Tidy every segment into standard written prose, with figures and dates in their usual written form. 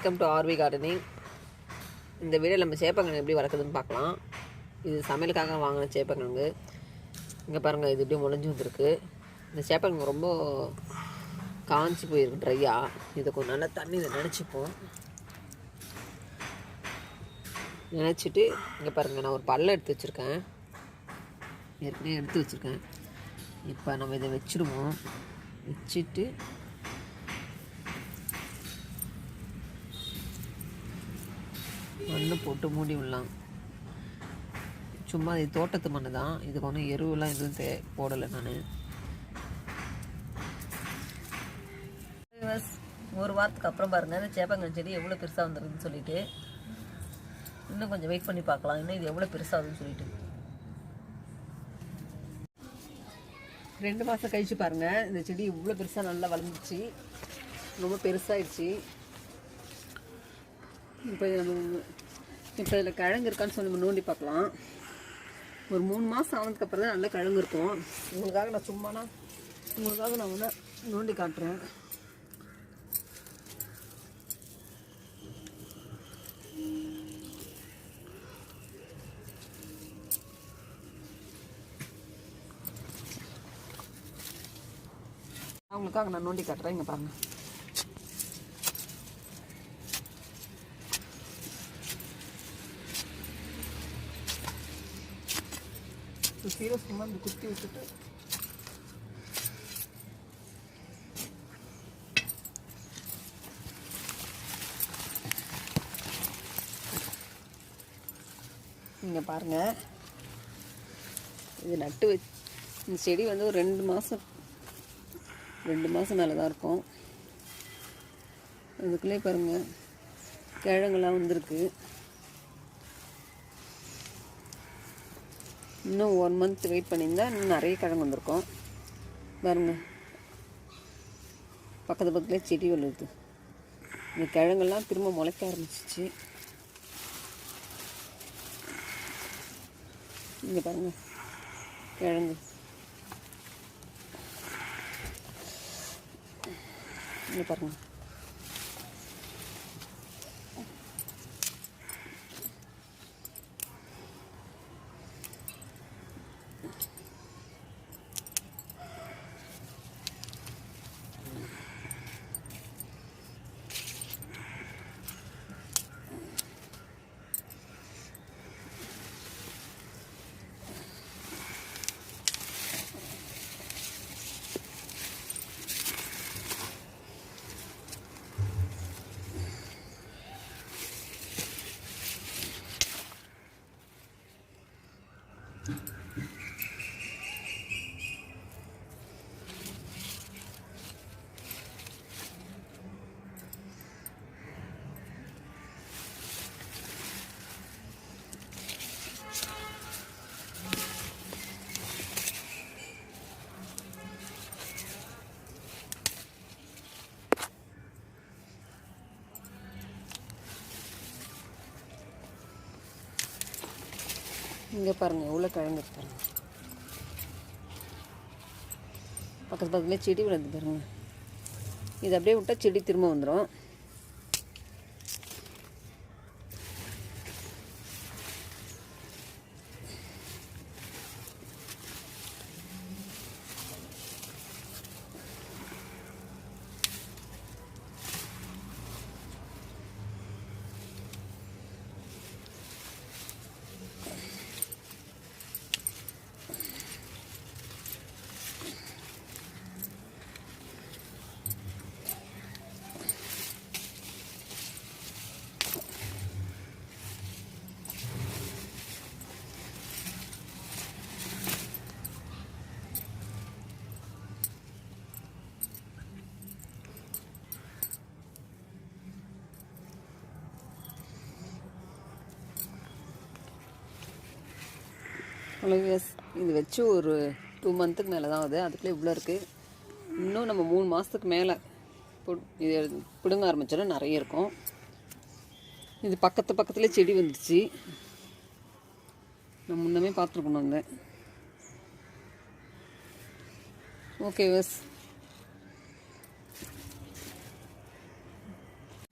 Welcome to RV gardening. இந்த video நம்ம சேப்பங்கிழங்கு எப்படி வளர்க்குதுன்னு பார்க்கலாம். இது சமையலுக்காக வாங்கின சேப்பங்கிழங்கு. இங்கே பாருங்கள், இது இப்படி முளைஞ்சி வந்துருக்கு. இந்த சேப்பங்கிழங்கு ரொம்ப காஞ்சி போயிருக்கு ட்ரையாக. இதை கொஞ்சம் நல்லா தண்ணியில் நினச்சிப்போம். நினச்சிட்டு இங்கே பாருங்கள், நான் ஒரு பல்ல எடுத்து வச்சுருக்கேன். ஏற்கனவே எடுத்து வச்சுருக்கேன். இப்போ நம்ம இதை வச்சுருவோம். வச்சுட்டு மண்ணு போட்டு மூடி விடலாம். சும்மா இது தோட்டத்து மண்ணு தான். இதுக்கு ஒன்றும் எருவெல்லாம் எதுவும் போடலை நான். ஒரு வாரத்துக்கு அப்புறம் பாருங்கள், இந்த சேப்பங்கிழங்கு செடி எவ்வளோ பெருசாக வந்துருக்குன்னு சொல்லிட்டு இன்னும் கொஞ்சம் வெயிட் பண்ணி பார்க்கலாம். இன்னும் இது எவ்வளோ பெருசாகுதுன்னு சொல்லிட்டு 2 மாதம் கழிச்சு பாருங்கள், இந்த செடி இவ்வளோ பெருசாக நல்லா வளர்ந்துச்சு. ரொம்ப பெருசாகிடுச்சு. இப்போ இதில் கிழங்கு இருக்கான்னு சொல்லி நம்ம நோண்டி பார்க்கலாம். ஒரு 3 மாதம் ஆனதுக்கப்புறம் தான் நல்லா கிழங்கு இருக்கும். உங்களுக்காக நான் வந்து நோண்டி காட்டுறேன். அவங்களுக்காக நான் நோண்டி காட்டுறேன். இங்கே பாருங்கள், சும்மா இந்த குத்தி விட்டுட்டு இங்கே பாருங்கள், இது நட்டு வச்சு இந்த செடி வந்து ஒரு 2 மாதம் மேலே தான் இருக்கும். அதுக்குள்ளே பாருங்கள், கிழங்கெல்லாம் வந்திருக்கு. இன்னும் 1 மந்த் வெயிட் பண்ணியிருந்தால் இன்னும் நிறைய கிழங்கு வந்திருக்கும். பாருங்கள், பக்கத்துலேயே செடி வளருது. இந்த கிழங்கெல்லாம் திரும்ப முளைக்க ஆரம்பிச்சிச்சு. இங்கே பாருங்கள், கிழங்கு இங்கே பாருங்கள். இங்கே பாருங்கள், எவ்வளோ கிழங்கு பாருங்கள். பக்கத்துலேயே செடி விழுந்து பாருங்கள். இது அப்படியே விட்டால் செடி திரும்ப வந்துடும். இது வச்சு ஒரு 2 மந்த்துக்கு மேலே தான் ஆகுது. அதுக்குள்ளே இவ்வளோ இருக்குது. இன்னும் நம்ம 3 மாதத்துக்கு மேலே இது பிடுங்க ஆரம்பிச்சோன்னா நிறைய இருக்கும். இது பக்கத்துலேயே செடி வந்துடுச்சு. நான் முன்னமே பார்த்துருக்கணும் வந்தேன். ஓகே.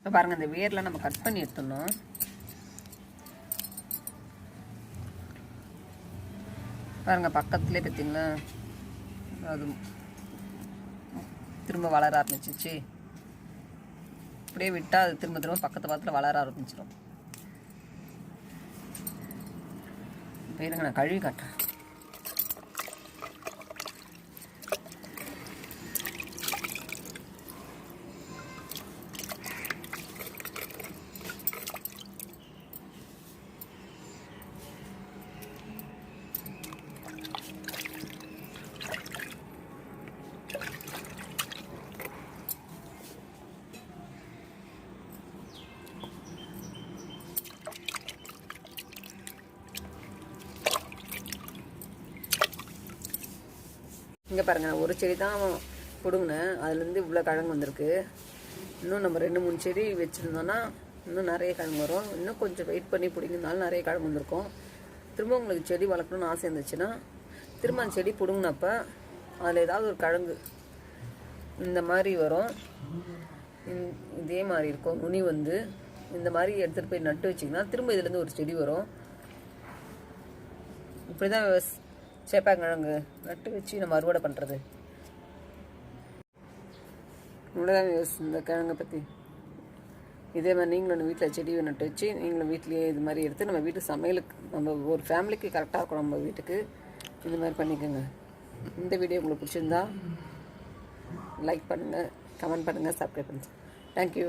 இப்போ பாருங்கள், இந்த வேர்லாம் நம்ம கட் பண்ணி எடுத்துடணும். பாருங்கள், பக்கத்துலேயே பார்த்தீங்களா அது திரும்ப வளர ஆரம்பிச்சிச்சு. அப்படியே விட்டால் அது திரும்ப திரும்ப பக்கத்தில் வளர ஆரம்பிச்சிடும். இப்போ இருங்க, நான் கழுவி காட்டுறேன். இங்கே பாருங்கள், நான் ஒரு செடி தான் பிடுங்கினேன், அதுலேருந்து இவ்வளோ கிழங்கு வந்திருக்கு. இன்னும் நம்ம 2-3 செடி வச்சுருந்தோன்னா இன்னும் நிறைய கிழங்கு வரும். இன்னும் கொஞ்சம் வெயிட் பண்ணி பிடிங்கினாலும் நிறைய கிழங்கு வந்திருக்கும். திரும்ப உங்களுக்கு செடி வளர்க்கணும்னு ஆசை இருந்துச்சுன்னா திரும்ப அந்த செடி பிடுங்கினப்ப அதில் ஏதாவது ஒரு கிழங்கு இந்த மாதிரி வரும். இதே மாதிரி இருக்கும் நுனி வந்து. இந்த மாதிரி எடுத்துகிட்டு போய் நட்டு வச்சிங்கன்னா திரும்ப இதுலேருந்து ஒரு செடி வரும். இப்படி தான் சேப்பங்கிழங்கு நட்டு வச்சு நம்ம அறுவடை பண்ணுறது. இவ்வளோதான் இந்த கிழங்கை பற்றி. இதே மாதிரி நீங்களும் வீட்டில் செடி நட்டு வச்சு நீங்களும் வீட்லேயே இது மாதிரி எடுத்து நம்ம வீட்டு சமையலுக்கு, நம்ம ஒரு ஃபேமிலிக்கு கரெக்டாக இருக்கும் நம்ம வீட்டுக்கு, இந்த மாதிரி பண்ணிக்கோங்க. இந்த வீடியோ உங்களுக்கு பிடிச்சிருந்தா லைக் பண்ணுங்கள், கமெண்ட் பண்ணுங்கள், சப்ஸ்கிரைப் பண்ணுங்கள். தேங்க்யூ.